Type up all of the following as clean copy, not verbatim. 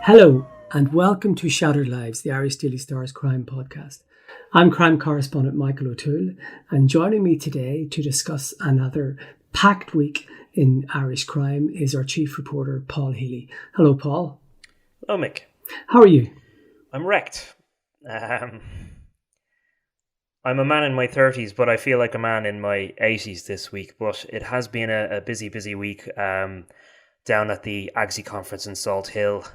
Hello and welcome to Shattered Lives, the Irish Daily Star's crime podcast. I'm crime correspondent Michael O'Toole, and joining me today to discuss another packed week in Irish crime is our chief reporter Paul Healy. Hello Paul. Hello Mick. How are you? I'm wrecked. I'm a man in my 30s, but I feel like a man in my 80s this week. But it has been a busy week down at the AGSI conference in Salt Hill.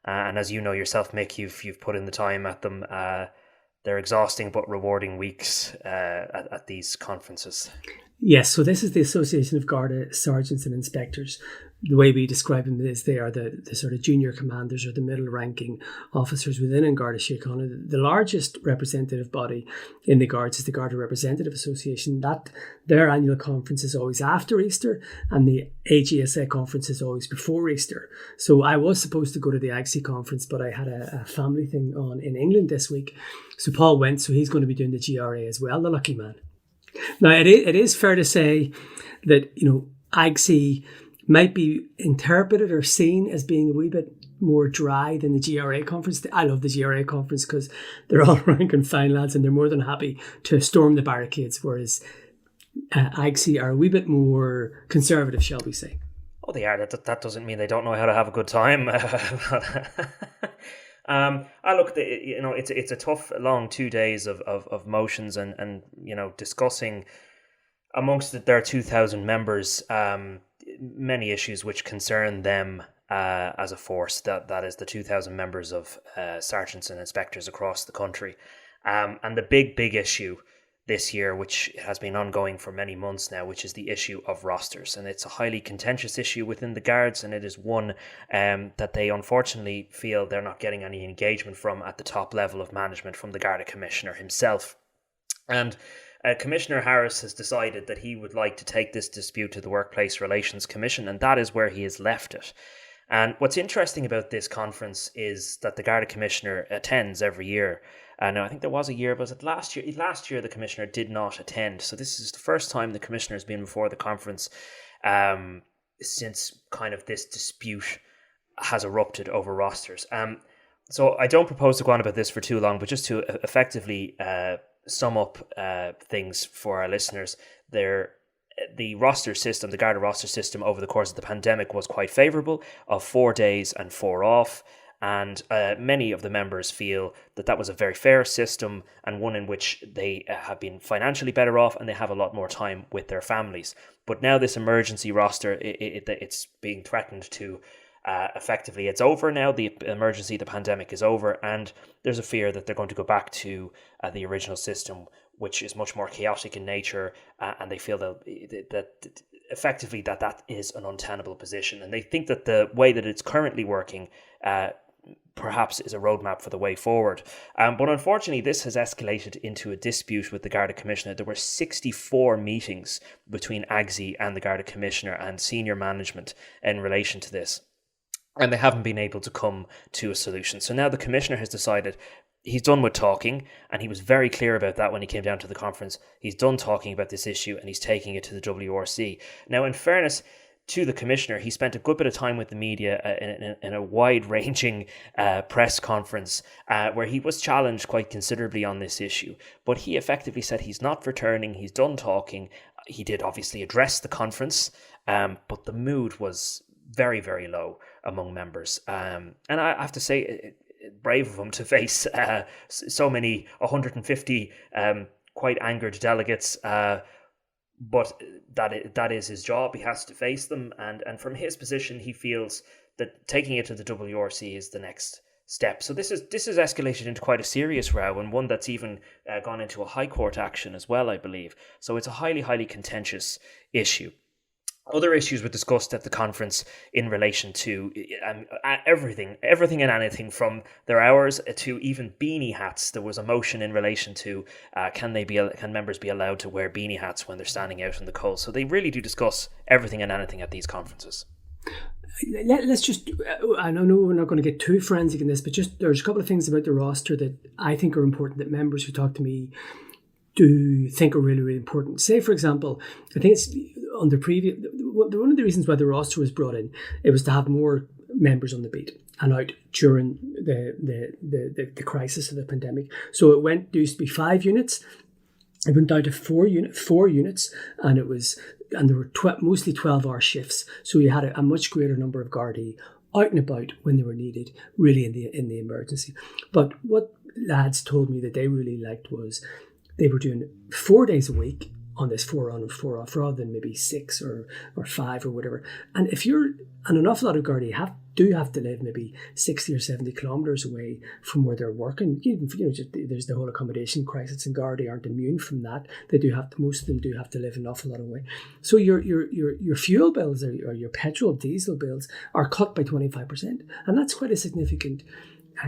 And as you know yourself, Mick, you've put in the time at them. They're exhausting but rewarding weeks at these conferences. Yes, so this is the Association of Garda Sergeants and Inspectors. The way we describe them is they are the sort of junior commanders or the middle ranking officers within Garda Síochána. The largest representative body in the Guards is the Garda Representative Association. That their annual conference is always after Easter, and the AGSA conference is always before Easter. So I was supposed to go to the AGSI conference, but I had a family thing on in England this week. So Paul went, so he's going to be doing the GRA as well, the lucky man. Now, it is fair to say that, AGSI might be interpreted or seen as being a wee bit more dry than the GRA conference. I love the GRA conference because they're all rank and fine lads and they're more than happy to storm the barricades, whereas AGSI are a wee bit more conservative, shall we say. Oh, they are. That doesn't mean they don't know how to have a good time. It's a tough, long 2 days of motions and discussing amongst their 2,000 members many issues which concern them as a force. That is the 2,000 members of sergeants and inspectors across the country. And the big issue this year, which has been ongoing for many months now, which is the issue of rosters. And it's a highly contentious issue within the Guards, and it is one that they unfortunately feel they're not getting any engagement from at the top level of management from the Garda Commissioner himself. And Commissioner Harris has decided that he would like to take this dispute to the Workplace Relations Commission, and that is where he has left it. And what's interesting about this conference is that the Garda Commissioner attends every year. Now, I think there was a year, was it last year? Last year, the Commissioner did not attend. So this is the first time the Commissioner has been before the conference since kind of this dispute has erupted over rosters. So I don't propose to go on about this for too long, but just to effectively sum up things for our listeners, the roster system, the Garda roster system over the course of the pandemic was quite favourable, of 4 days and 4 off. And many of the members feel that was a very fair system and one in which they have been financially better off and they have a lot more time with their families. But now this emergency roster, it's being threatened to effectively, it's over now. The emergency, the pandemic is over, and there's a fear that they're going to go back to the original system, which is much more chaotic in nature, and they feel that effectively that is an untenable position. And they think that the way that it's currently working perhaps is a roadmap for the way forward. But unfortunately, this has escalated into a dispute with the Garda Commissioner. There were 64 meetings between AGSI and the Garda Commissioner and senior management in relation to this, and they haven't been able to come to a solution. So now the Commissioner has decided he's done with talking, and he was very clear about that when he came down to the conference. He's done talking about this issue and he's taking it to the WRC. Now, in fairness to the Commissioner, he spent a good bit of time with the media in a wide-ranging press conference where he was challenged quite considerably on this issue. But he effectively said he's not returning, he's done talking. He did obviously address the conference, but the mood was very, very low among members. And I have to say, brave of him to face so many 150 quite angered delegates, but that is his job. He has to face them, and from his position, he feels that taking it to the WRC is the next step. So this is escalated into quite a serious row, and one that's even gone into a High Court action as well, I believe. So it's a highly contentious issue. Other issues were discussed at the conference in relation to everything and anything from their hours to even beanie hats. There was a motion in relation to can members be allowed to wear beanie hats when they're standing out in the cold. So they really do discuss everything and anything at these conferences. Let's just, I know we're not going to get too forensic in this, but just there's a couple of things about the roster that I think are important that members who talk to me do think are really, really important. Say, for example, I think it's under previous, one of the reasons why the roster was brought in, it was to have more members on the beat and out during the crisis of the pandemic. So there used to be 5 units. It went down to 4 units, and there were mostly 12-hour shifts. So you had a much greater number of Gardaí out and about when they were needed, really in the emergency. But what lads told me that they really liked was they were doing 4 days a week on this 4 on and 4 off, rather than maybe 6 or 5 or whatever. And an awful lot of Gardaí do have to live maybe 60 or 70 kilometres away from where they're working. There's the whole accommodation crisis, and Gardaí aren't immune from that. Most of them do have to live an awful lot away. So your fuel bills or your petrol, diesel bills are cut by 25%, and that's quite a significant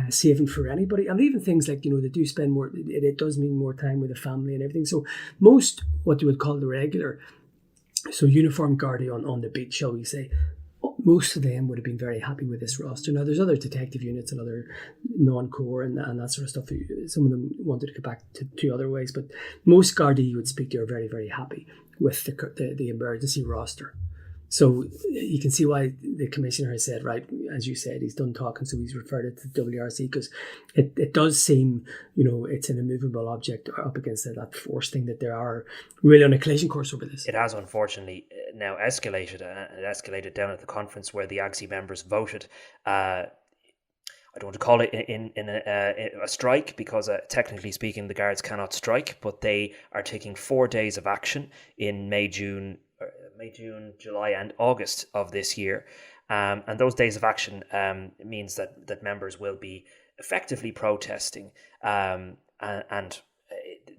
saving for anybody. And even things like, they do spend more, it does mean more time with the family and everything. So most, what you would call the regular, so uniformed Gardaí on the beat, shall we say, most of them would have been very happy with this roster. Now, there's other detective units and other non-core and that sort of stuff. Some of them wanted to go back to other ways, but most Gardaí you would speak to are very, very happy with the emergency roster. So you can see why the commissioner has said, right, as you said, he's done talking, so he's referred it to the WRC, because it does seem, it's an immovable object up against that force thing, that there are really on a collision course over this. It has unfortunately now escalated. It escalated down at the conference where the AGSI members voted. I don't want to call it in a strike, because technically speaking, the guards cannot strike, but they are taking 4 days of action in May, June, July and August of this year. And those days of action means that members will be effectively protesting, and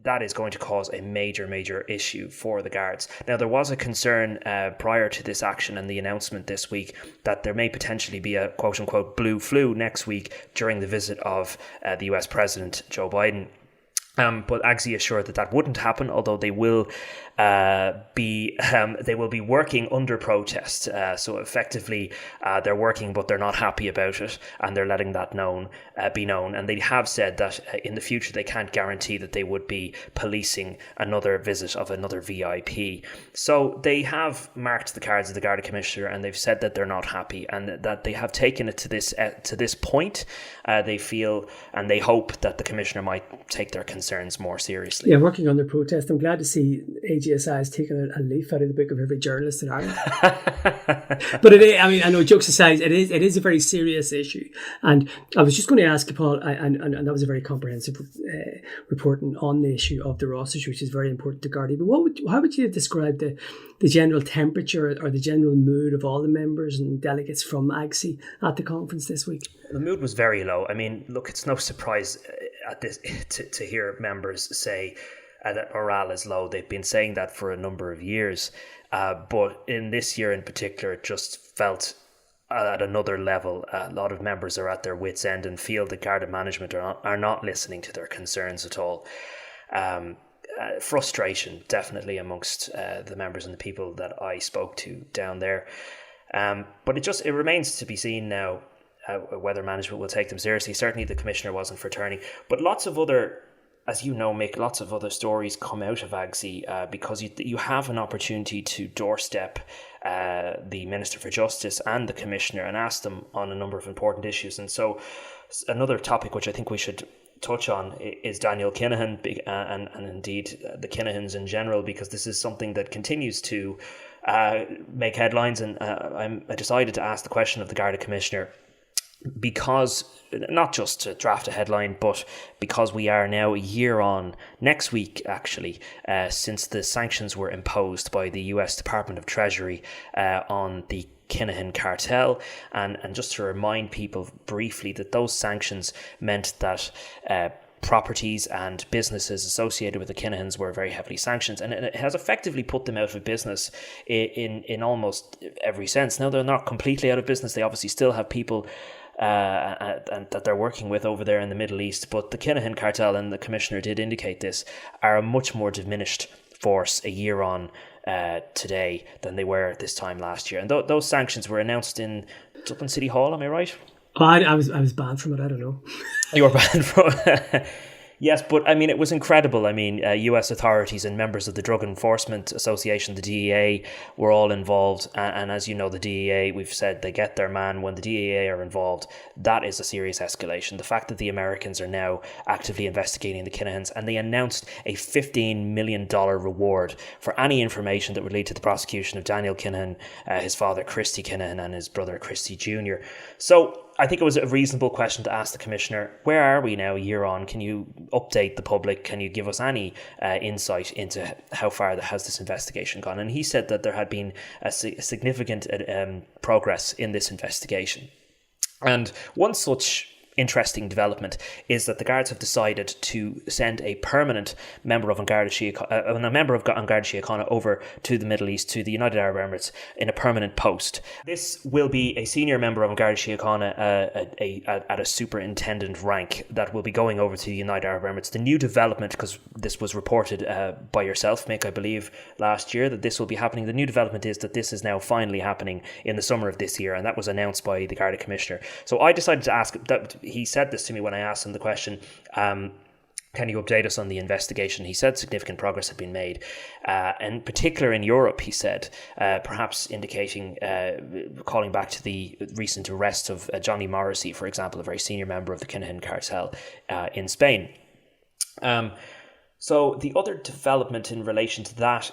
that is going to cause a major issue for the guards. Now, there was a concern prior to this action and the announcement this week that there may potentially be a quote-unquote blue flu next week during the visit of the US President Joe Biden. But AGSI assured that wouldn't happen, although they will be working under protest. So effectively, they're working, but they're not happy about it, and they're letting that be known. And they have said that in the future they can't guarantee that they would be policing another visit of another VIP. So they have marked the cards of the Garda Commissioner, and they've said that they're not happy, and that they have taken it to this point. They feel and they hope that the Commissioner might take their concerns more seriously. Yeah, working on their protest. I'm glad to see AGSI has taken a leaf out of the book of every journalist in Ireland. But I know, jokes aside, it is a very serious issue. And I was just going to ask you, Paul, and that was a very comprehensive reporting on the issue of the rosters, which is very important to Gardaí. But how would you describe the general temperature or the general mood of all the members and delegates from AGSI at the conference this week? The mood was very low. I mean, look, it's no surprise at this to hear members say that morale is low. They've been saying that for a number of years, but in this year in particular, it just felt at another level. A lot of members are at their wits' end and feel the Garda management are not listening to their concerns at all. Frustration definitely amongst the members and the people that I spoke to down there, but it remains to be seen now whether management will take them seriously. Certainly the Commissioner wasn't for turning, but lots of other, as you know, Mick, lots of other stories come out of AGSI because you have an opportunity to doorstep the Minister for Justice and the Commissioner and ask them on a number of important issues. And so another topic which I think we should touch on is Daniel Kinahan and indeed the Kinahans in general, because this is something that continues to make headlines. And I decided to ask the question of the Garda Commissioner, because not just to draft a headline, but because we are now a year on, next week actually, since the sanctions were imposed by the US Department of Treasury on the Kinahan cartel, and just to remind people briefly that those sanctions meant that properties and businesses associated with the Kinahans were very heavily sanctioned, and it has effectively put them out of business in almost every sense. Now, they're not completely out of business. They obviously still have people and that they're working with over there in the Middle East, but the Kinahan cartel, and the Commissioner did indicate this, are a much more diminished force a year on today than they were this time last year. And those sanctions were announced in Dublin City Hall, am I right? Oh, I was banned from it. I don't know. You were banned from it. Yes, but I mean, it was incredible. I mean, US authorities and members of the Drug Enforcement Association, the DEA, were all involved. And as you know, the DEA, we've said they get their man. When the DEA are involved, that is a serious escalation. The fact that the Americans are now actively investigating the Kinahans, and they announced a $15 million reward for any information that would lead to the prosecution of Daniel Kinahan, his father, Christy Kinahan, and his brother, Christy Jr. So I think it was a reasonable question to ask the Commissioner. Where are we now a year on? Can you update the public? Can you give us any insight into how far has this investigation gone? And he said that there had been a significant progress in this investigation. And one such interesting development is that the Guards have decided to send a permanent member of Garda Síochána over to the Middle East, to the United Arab Emirates, in a permanent post. This will be a senior member of Garda Síochána at a superintendent rank that will be going over to the United Arab Emirates. The new development, because this was reported by yourself, Mick, I believe, last year, that this will be happening. The new development is that this is now finally happening in the summer of this year, and that was announced by the Garda Commissioner. So I decided to ask that. He said this to me when I asked him the question, can you update us on the investigation? He said significant progress had been made. In particular in Europe, he said, perhaps indicating, calling back to the recent arrest of Johnny Morrissey, for example, a very senior member of the Kinahan cartel in Spain. So the other development in relation to that,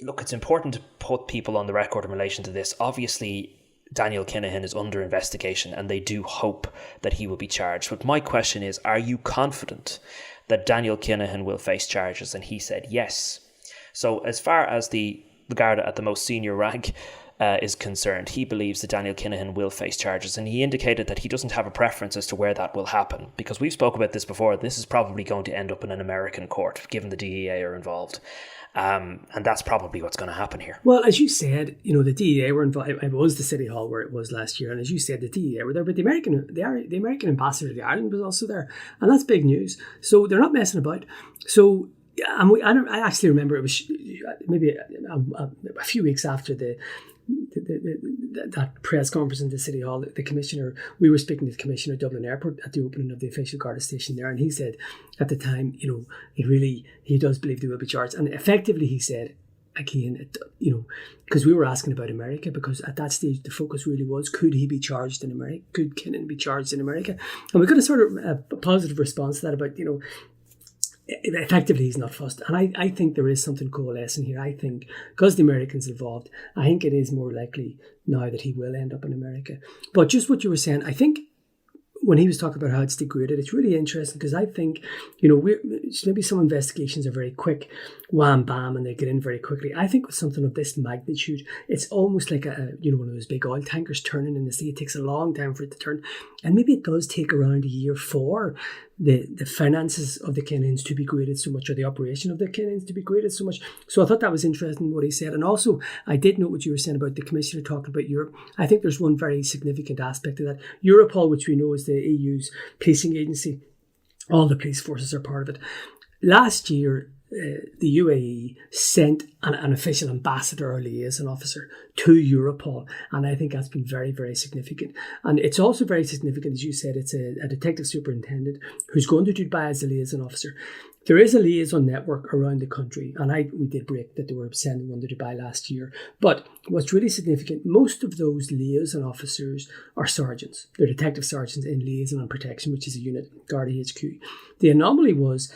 look, it's important to put people on the record in relation to this. Obviously, Daniel Kinahan is under investigation and they do hope that he will be charged. But my question is, are you confident that Daniel Kinahan will face charges? And he said yes. So as far as the Garda at the most senior rank is concerned, he believes that Daniel Kinahan will face charges. And he indicated that he doesn't have a preference as to where that will happen. Because we've spoken about this before, this is probably going to end up in an American court, given the DEA are involved. And that's probably what's going to happen here. Well, as you said, the DEA were involved. It was the City Hall where it was last year, and as you said, the DEA were there, but the American ambassador to Ireland was also there, and that's big news. So they're not messing about. So, I actually remember it was maybe a few weeks after that press conference in the City Hall, the Commissioner, we were speaking to the Commissioner of Dublin Airport at the opening of the official Garda station there, and he said at the time, he does believe they will be charged. And effectively he said, again, because we were asking about America, because at that stage the focus really was, could he be charged in America? Could Kinahan be charged in America? And we got a sort of a positive response to that about, effectively he's not fussed. And I think there is something coalescing here. I think because the Americans involved, I think it is more likely now that he will end up in America. But just what you were saying, I think when he was talking about how it's degraded, it's really interesting because I think, maybe some investigations are very quick, wham, bam, and they get in very quickly. I think with something of this magnitude, it's almost like one of those big oil tankers turning in the sea. It takes a long time for it to turn. And maybe it does take around a year for the finances of the Kinahans to be graded so much, or the operation of the Kinahans to be graded so much. So I thought that was interesting what he said. And also, I did note what you were saying about the Commissioner talking about Europe. I think there's one very significant aspect of that. Europol, which we know is the EU's policing agency, all the police forces are part of it. Last year, the UAE sent an official ambassador or liaison officer to Europol, and I think that's been very, very significant. And it's also very significant, as you said, it's a detective superintendent who's going to Dubai as a liaison officer. There is a liaison network around the country, and we did break that they were sending one to Dubai last year. But what's really significant, most of those liaison officers are sergeants. They're detective sergeants in liaison and protection, which is a unit, Garda HQ. The anomaly was,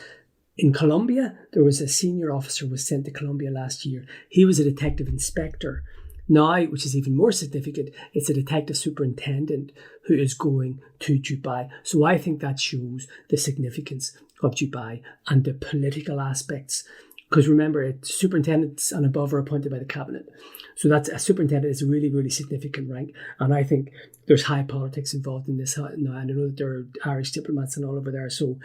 in Colombia, there was a senior officer was sent to Colombia last year. He was a detective inspector. Now, which is even more significant, it's a detective superintendent who is going to Dubai. So I think that shows the significance of Dubai and the political aspects. Because remember, superintendents and above are appointed by the cabinet. So that's a superintendent is a really, really significant rank. And I think there's high politics involved in this now. And I know that there are Irish diplomats and all over there. So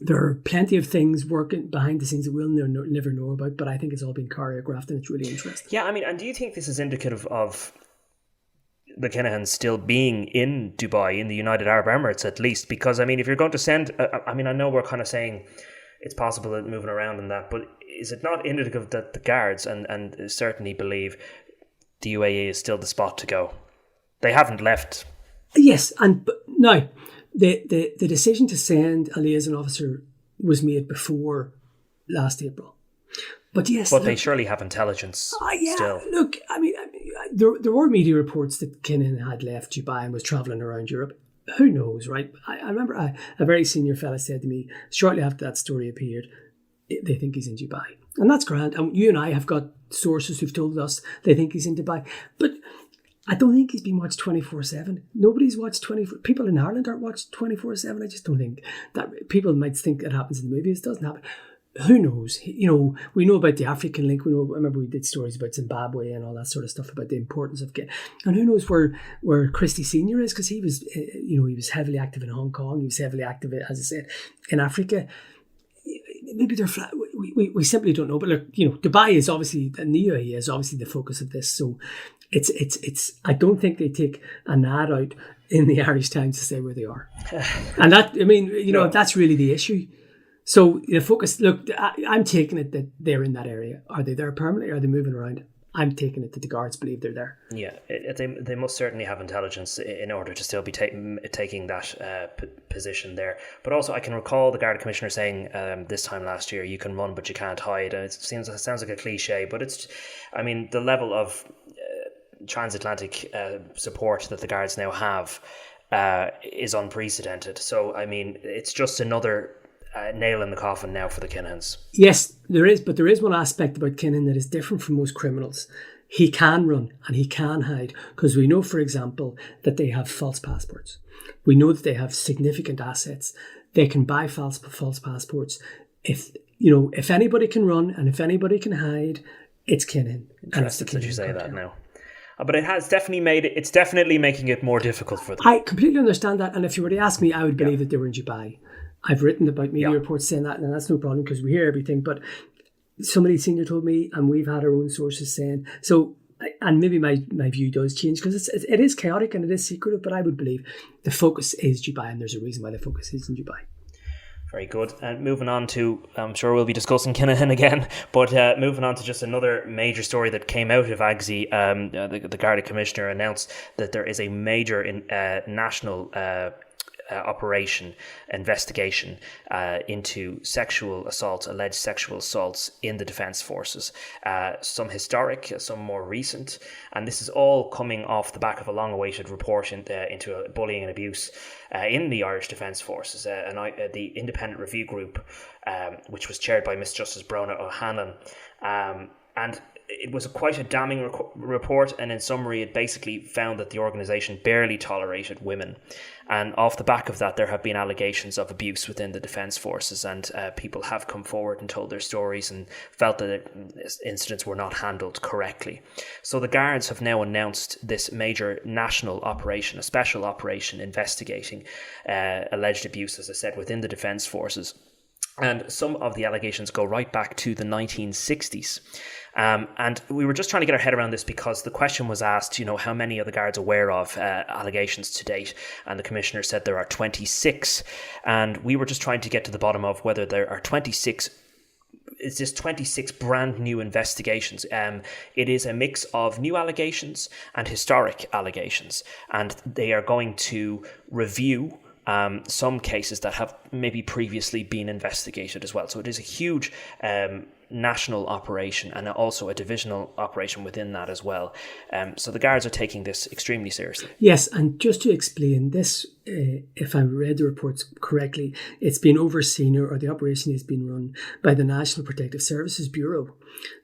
there are plenty of things working behind the scenes that we'll never know about, but I think it's all been choreographed and it's really interesting. Yeah, I mean, and do you think this is indicative of the Kinahans still being in Dubai, in the United Arab Emirates at least? Because, I mean, if you're going to send, I know we're kind of saying it's possible that moving around and that, but is it not indicative that the guards and certainly believe the UAE is still the spot to go? They haven't left. Yes, and now the decision to send a liaison officer was made before last April. But yes, but they surely have intelligence still. Look, I mean, there were media reports that Kinahan had left Dubai and was travelling around Europe. Who knows, right? I remember a very senior fella said to me shortly after that story appeared, they think he's in Dubai. And that's grand. And you and I have got sources who've told us they think he's in Dubai. But I don't think he's been watched 24/7. Nobody's watched 24. People in Ireland aren't watched 24/7. I just don't think that. People might think it happens in the movies. It doesn't happen. Who knows? We know about the African link. I remember we did stories about Zimbabwe and all that sort of stuff about the importance of and who knows where Christie Senior is, because he was, he was heavily active in Hong Kong. He was heavily active, as I said, in Africa. Maybe they're flat. We simply don't know. But look, Dubai is obviously, and the UAE is obviously the focus of this. So it's. I don't think they take an ad out in the Irish Times to say where they are, and that, no. That's really the issue. So the focus, look, I'm taking it that they're in that area. Are they there permanently? Are they moving around? I'm taking it that the guards believe they're there. Yeah, they must certainly have intelligence in order to still be taking that position there. But also, I can recall the Garda Commissioner saying this time last year, you can run but you can't hide. And it sounds like a cliche, but the level of transatlantic support that the guards now have is unprecedented. So, it's just another nail in the coffin now for the Kinahans. Yes, there is, but there is one aspect about Kinahan that is different from most criminals. He can run and he can hide, because we know, for example, that they have false passports. We know that they have significant assets. They can buy false passports. If anybody can run and if anybody can hide, it's Kinahan. Interesting that you say that now. But it's definitely making it more difficult for them. I completely understand that, and if you were to ask me, I would believe that they were in Dubai. I've written about media reports saying that, and that's no problem because we hear everything. But somebody senior told me, and we've had our own sources saying so. And maybe my view does change because it is chaotic and it is secretive. But I would believe the focus is Dubai, and there's a reason why the focus is in Dubai. Very good. And moving on to, I'm sure we'll be discussing Kinahan again, but moving on to just another major story that came out of AGSI. The Garda Commissioner announced that there is a major national operation investigation into alleged sexual assaults in the Defence Forces. Some historic, some more recent, and this is all coming off the back of a long-awaited report into bullying and abuse in the Irish Defence Forces. The independent review group, which was chaired by Miss Justice Brona O'Hanlon, and it was quite a damning report, and in summary, it basically found that the organisation barely tolerated women. And off the back of that, there have been allegations of abuse within the Defence Forces, and people have come forward and told their stories and felt that incidents were not handled correctly. So the Guards have now announced this major national operation, a special operation investigating alleged abuse, as I said, within the Defence Forces. And some of the allegations go right back to the 1960s. And we were just trying to get our head around this because the question was asked, how many are the Guards aware of allegations to date? And the Commissioner said there are 26. And we were just trying to get to the bottom of whether there are 26. It's just 26 brand new investigations. It is a mix of new allegations and historic allegations. And they are going to review some cases that have maybe previously been investigated as well. So it is a huge national operation and also a divisional operation within that as well. So the Guards are taking this extremely seriously. Yes, and just to explain this, if I read the reports correctly, it's been overseen, or the operation has been run by the National Protective Services Bureau.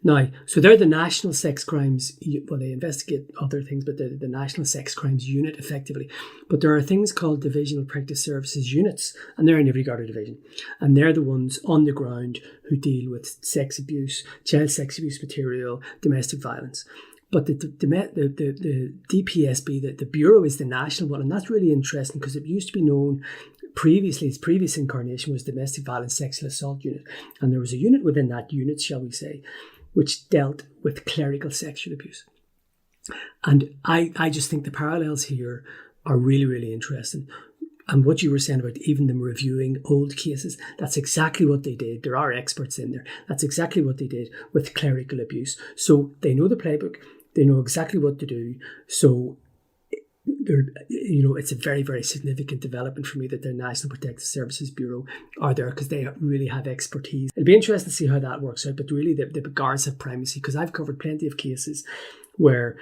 Now, so they're the National Sex Crimes, well, they investigate other things, but they're the National Sex Crimes Unit, effectively. But there are things called Divisional Protective Services Units, and they're in every Garda division. And they're the ones on the ground who deal with sex abuse, child sex abuse material, domestic violence. But the DPSB, the Bureau, is the national one, and that's really interesting because it used to be known previously, its previous incarnation was Domestic Violence Sexual Assault Unit. And there was a unit within that unit, shall we say, which dealt with clerical sexual abuse. And I just think the parallels here are really, really interesting. And what you were saying about even them reviewing old cases, that's exactly what they did. There are experts in there. That's exactly what they did with clerical abuse. So they know the playbook. They know exactly what to do. So it's a very, very significant development for me that the National Protective Services Bureau are there, because they really have expertise. It'll be interesting to see how that works out, but really the guards have primacy, because I've covered plenty of cases where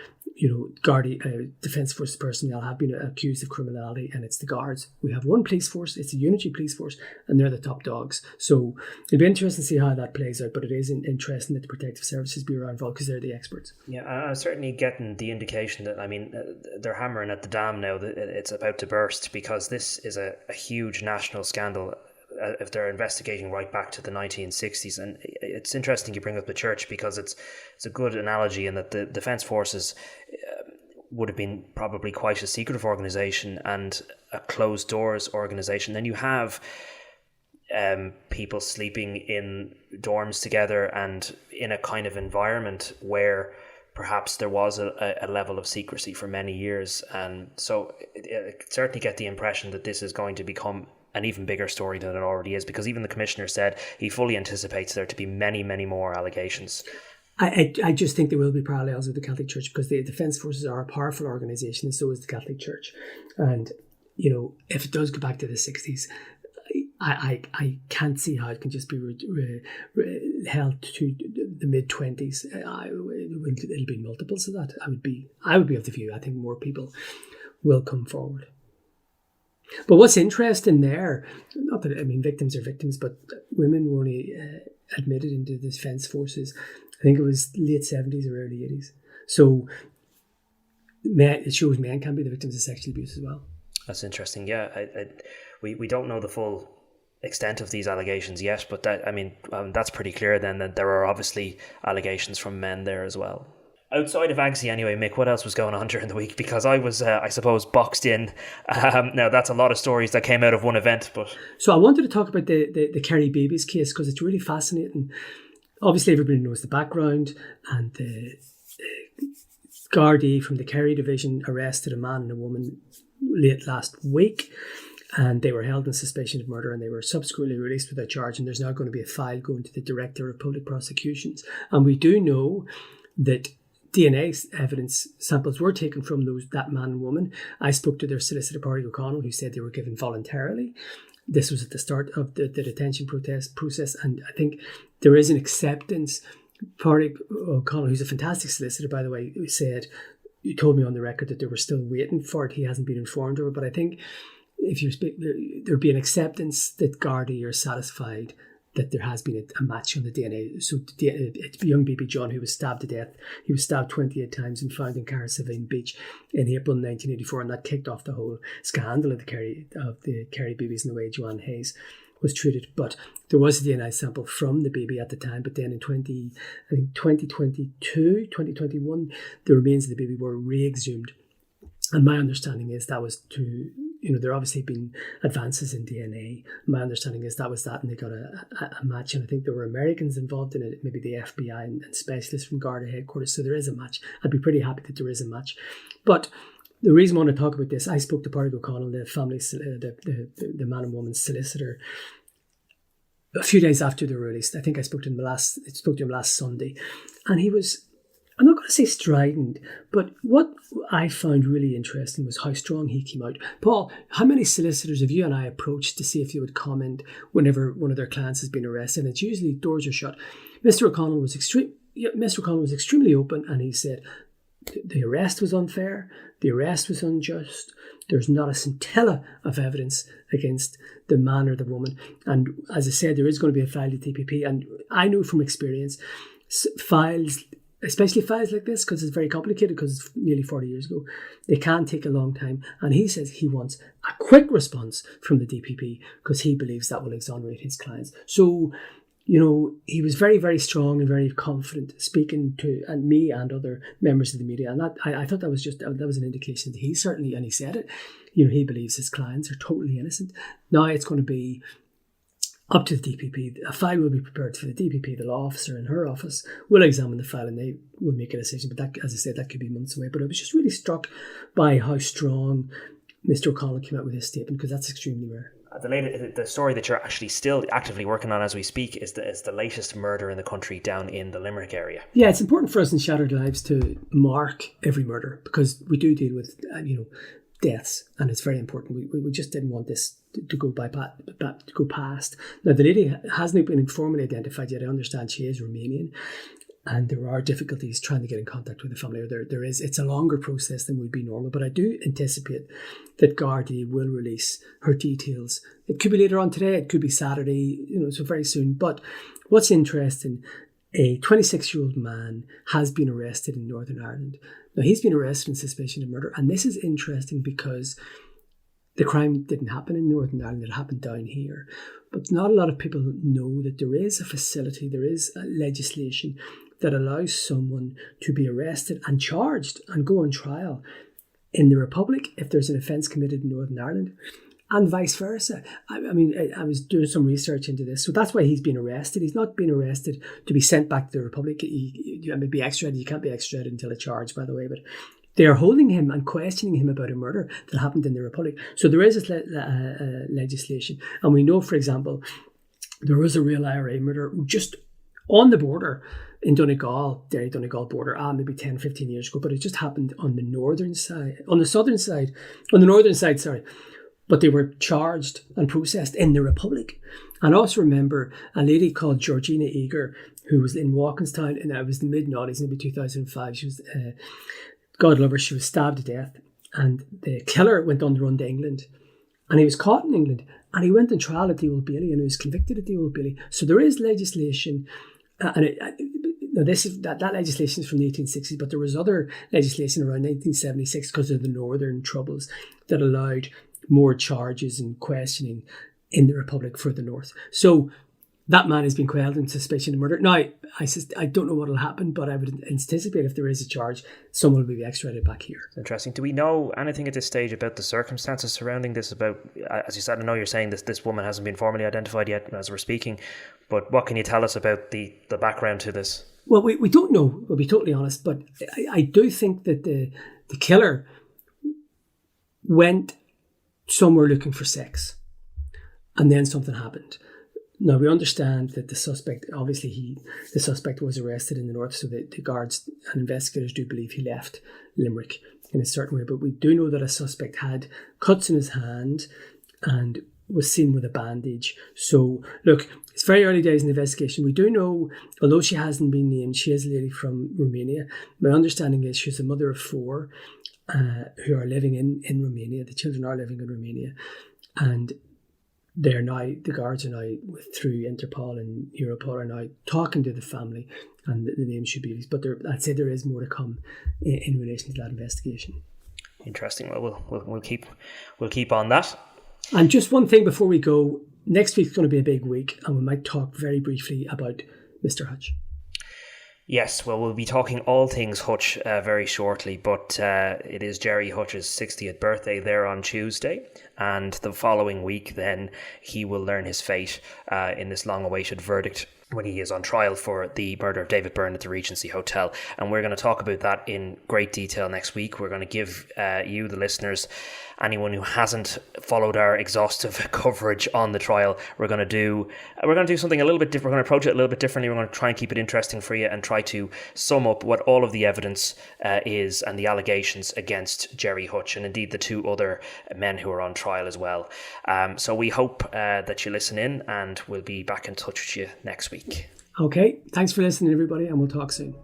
Garda Defence Force personnel have been accused of criminality, and it's the guards. We have one police force, it's a unitary police force, and they're the top dogs. So it'll be interesting to see how that plays out, but it is interesting that the Protective Services Bureau are involved, because they're the experts. Yeah, I'm certainly getting the indication that, they're hammering at the dam now, that it's about to burst, because this is a huge national scandal. If they're investigating right back to the 1960s. And it's interesting you bring up the church, because it's a good analogy in that the Defence Forces would have been probably quite a secretive organisation and a closed doors organisation. Then you have people sleeping in dorms together and in a kind of environment where perhaps there was a level of secrecy for many years. And so I certainly get the impression that this is going to become an even bigger story than it already is, because even the Commissioner said he fully anticipates there to be many, many more allegations. I just think there will be parallels with the Catholic Church, because the Defence Forces are a powerful organisation, and so is the Catholic Church. And, if it does go back to the 60s, I can't see how it can just be held to the mid-20s. It'll be multiples of that. I would be of the view, I think more people will come forward. But what's interesting there, not that, victims are victims, but women were only admitted into the Defence Forces, I think it was late 70s or early 80s. So it shows men can be the victims of sexual abuse as well. That's interesting. Yeah, we don't know the full extent of these allegations yet, but that's pretty clear then, that there are obviously allegations from men there as well. Outside of Agsy anyway, Mick, what else was going on during the week? Because I was, I suppose, boxed in. Now, that's a lot of stories that came out of one event. But so I wanted to talk about the Kerry Babies case, because it's really fascinating. Obviously, everybody knows the background, and the Garda from the Kerry division arrested a man and a woman late last week, and they were held on suspicion of murder, and they were subsequently released without charge, and there's now going to be a file going to the Director of Public Prosecutions. And we do know that DNA evidence samples were taken from that man and woman. I spoke to their solicitor, Pádraig O'Connell, who said they were given voluntarily. This was at the start of the detention process, and I think there is an acceptance. Pádraig O'Connell, who's a fantastic solicitor, by the way, he told me on the record that they were still waiting for it. He hasn't been informed of it, but I think if you speak, there'd be an acceptance that Garda are satisfied that there has been a match on the DNA. So it's young baby John, who was stabbed to death. He was stabbed 28 times and found in Carrickfergus Beach in April 1984, and that kicked off the whole scandal of the Kerry Babies and the way Joanne Hayes was treated. But there was a DNA sample from the baby at the time, but then in 2021, the remains of the baby were re-exhumed. And my understanding is that was there obviously been advances in DNA. My understanding is that was that, and they got a match. And I think there were Americans involved in it, maybe the FBI and specialists from Garda headquarters. So there is a match. I'd be pretty happy that there is a match. But the reason I want to talk about this, I spoke to Pádraig O'Connell, the family, the man and woman's solicitor, a few days after they were released. I think I spoke to him last Sunday, and he was, I'm not going to say strident, but what I found really interesting was how strong he came out. Paul, how many solicitors have you and I approached to see if they would comment whenever one of their clients has been arrested? And it's usually doors are shut. Mr. O'Connell was extremely open, and he said the arrest was unfair, the arrest was unjust. There's not a scintilla of evidence against the man or the woman. And as I said, there is going to be a file to DPP. And I know from experience, files, especially files like this, because it's very complicated, because it's nearly 40 years ago, they can take a long time. And he says he wants a quick response from the DPP, because he believes that will exonerate his clients. So, he was very, very strong and very confident speaking to me and other members of the media. And that I thought that was an indication that he certainly, and he said it, he believes his clients are totally innocent. Now it's going to be up to the DPP. A file will be prepared for the DPP. The law officer in her office will examine the file, and they will make a decision. But that, as I said, that could be months away. But I was just really struck by how strong Mr. O'Connell came out with his statement, because that's extremely rare. The story that you're actually still actively working on as we speak is the latest murder in the country down in the Limerick area. Yeah, it's important for us in Shattered Lives to mark every murder because we do deal with deaths, and it's very important. We just didn't want this to go past. Now, the lady hasn't been formally identified yet. I understand she is Romanian, and there are difficulties trying to get in contact with the family. It's a longer process than would be normal, but I do anticipate that Garda will release her details. It could be later on today, it could be Saturday, so very soon. But what's interesting, a 26-year-old man has been arrested in Northern Ireland. Now, he's been arrested on suspicion of murder, and this is interesting because the crime didn't happen in Northern Ireland, it happened down here. But not a lot of people know that there is a facility, there is a legislation that allows someone to be arrested and charged and go on trial in the Republic if there's an offence committed in Northern Ireland, and vice versa. I was doing some research into this, so that's why he's been arrested. He's not been arrested to be sent back to the Republic. You may be extradited. You can't be extradited until a charge, by the way, but they are holding him and questioning him about a murder that happened in the Republic. So there is this legislation, and we know, for example, there was a real IRA murder just on the border in Donegal, Derry-Donegal border, maybe 10, 15 years ago, but it just happened on the northern side, sorry. But they were charged and processed in the Republic. And also remember a lady called Georgina Eager, who was in Walkinstown, and it was the mid-noughties, maybe 2005. She was, God love her, she was stabbed to death. And the killer went on the run to England. And he was caught in England. And he went on trial at the Old Bailey, and he was convicted at the Old Bailey. So there is legislation, that legislation is from the 1860s, but there was other legislation around 1976 because of the Northern Troubles that allowed more charges and questioning in the Republic for the North. So that man has been quelled in suspicion of murder. Now, I don't know what will happen, but I would anticipate if there is a charge, someone will be extradited back here. Interesting. Do we know anything at this stage about the circumstances surrounding this? About, as you said, I know you're saying this woman hasn't been formally identified yet as we're speaking, but what can you tell us about the background to this? Well, we don't know, we'll be totally honest, but I do think that the killer went somewhere looking for sex, and then something happened. Now, we understand that the suspect was arrested in the north, so the guards and investigators do believe he left Limerick in a certain way. But we do know that a suspect had cuts in his hand and was seen with a bandage. So, look, it's very early days in the investigation. We do know, although she hasn't been named, she is a lady from Romania. My understanding is she's a mother of four who are living in Romania. The children are living in Romania. And the guards are now, through Interpol and Europol, are now talking to the family, and the name should be released. But I'd say there is more to come in relation to that investigation. Interesting. Well, we'll keep on that. And just one thing before we go, next week's going to be a big week, and we might talk very briefly about Mr. Hutch. Yes, well, we'll be talking all things Hutch very shortly, but it is Jerry Hutch's 60th birthday there on Tuesday, and the following week then he will learn his fate in this long-awaited verdict when he is on trial for the murder of David Byrne at the Regency Hotel. And we're going to talk about that in great detail next week. We're going to give you, the listeners, anyone who hasn't followed our exhaustive coverage on the trial, we're going to do something a little bit different. We're going to approach it a little bit differently. We're going to try and keep it interesting for you and try to sum up what all of the evidence is and the allegations against Jerry Hutch and indeed the two other men who are on trial as well. So we hope that you listen in, and we'll be back in touch with you next week. Okay, thanks for listening, everybody, and we'll talk soon.